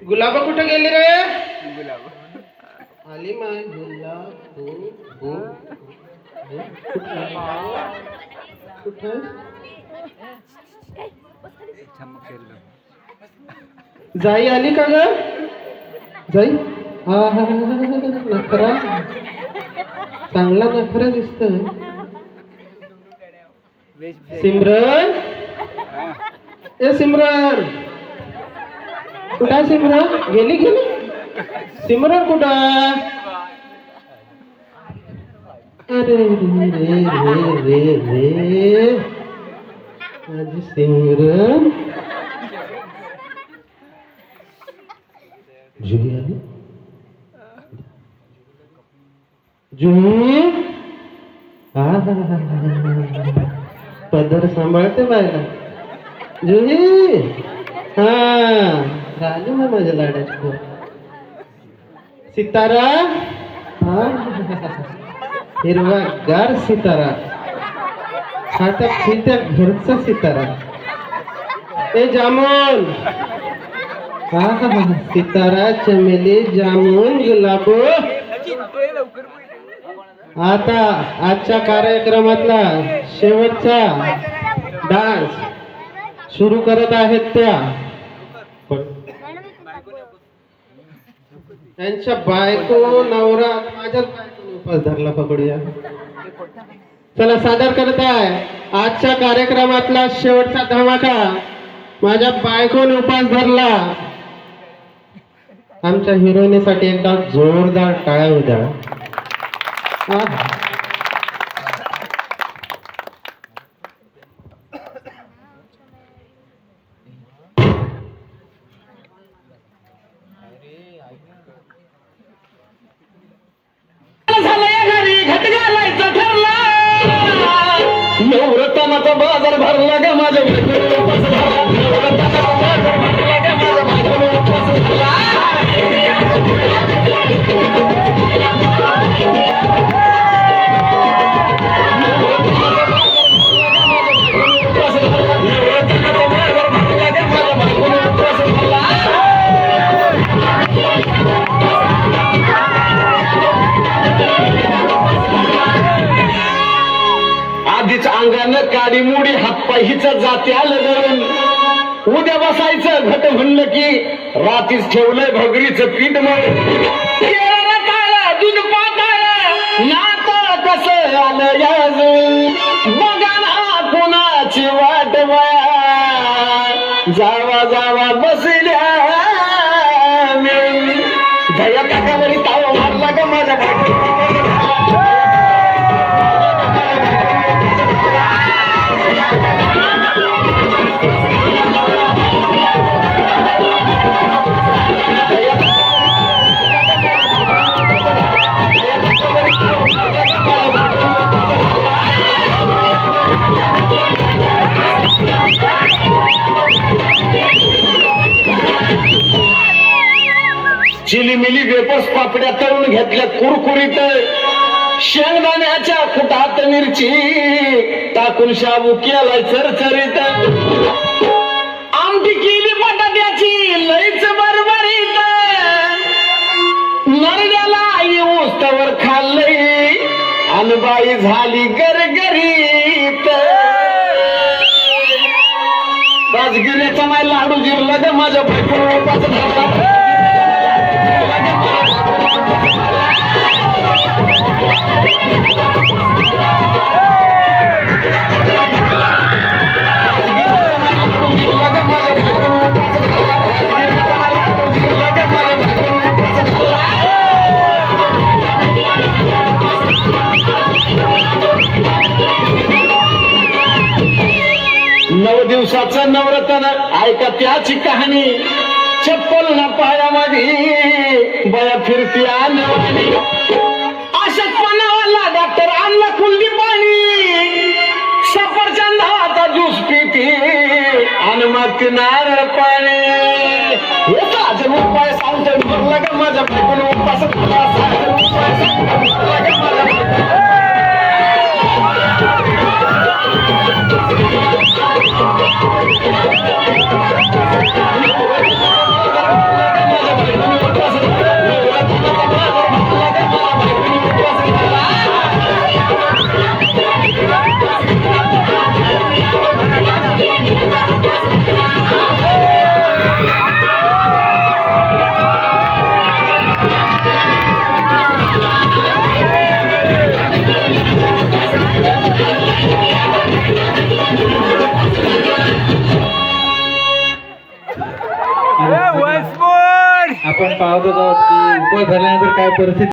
गुलाब कुठे गेली रे? आली माय गुलाब हो हो कुठे? जाई आली का ग? जाई हा हा नखरा चांगला नखरा दिसतोय. सिमरन ए सिमरन कुठं? सिमरन गेली गेली. सिमरन कुठं? अरे रे रे रे रे रे माझी सिमरन. जुही आली. जुही पदर सांभाळते बायला. जुही हा राहिली ना माझ्या लाडाची पोर. सितारा हा हिरवा गार सितारा खाता फिरत्या घरचा सितारा. ए जामून हा सितारा चमेली जामून गुलाब. आता आजच्या कार्यक्रमातला शेवटचा डान्स सुरू करत आहेत त्या त्यांच्या बायको नवरा माझ्या बायकोने उपास धरला. पकडूया. चला सादर करत आहे आजच्या कार्यक्रमातला शेवटचा धमाका. माझ्या बायकोने उपास धरला. आमच्या हिरोईनीसाठी एकदा जोरदार टाळ्या होऊ द्या. नवरत्नाचा बाजार भरला ग माझ्या आधीच अंगानं काडी मुडी हातपाय हिच जाते आलं धरून. उद्या बसायचं घट म्हणलं की रात्रीच ठेवलंय भगरीचं पीठ म्हणून. दूध पाकाळ नातं कसं आलं याजून. बघा ना कोणाची वाट जावा जावा बसल्या भया काकावरी तावा मारला ग माझ्या चिलीमिली वेपर्स पापड्या तळून घेतल्या कुरकुरीत. शेंगदाण्याच्या कुटात मिरची टाकून शाबू केलाय चरचरीत. आमटी केली बटाट्याची लईच बरबरीत. नरड्याला येऊस तवर खाल्लंय अनबाई झाली गरगरीत. राजगिऱ्याचा माय लाडू जिरला ग माझ्या बायकोचा. नऊ दिवसाचं नवरत्न ऐका त्याची कहाणी. चप्पल न पायामध्ये बया फिरती आणवानी. अशक्तपणावाला डॉक्टर आणला कुंडी पाणी. सफरचंदाचा ज्यूस पिती आणि मग ती नारळ पाणी. अजून उपाय सांगतो भरला का माझ्या बायकोने उपास उपाय सांगतो. पाहत होता की उपवास झाल्यानंतर काय परिस्थिती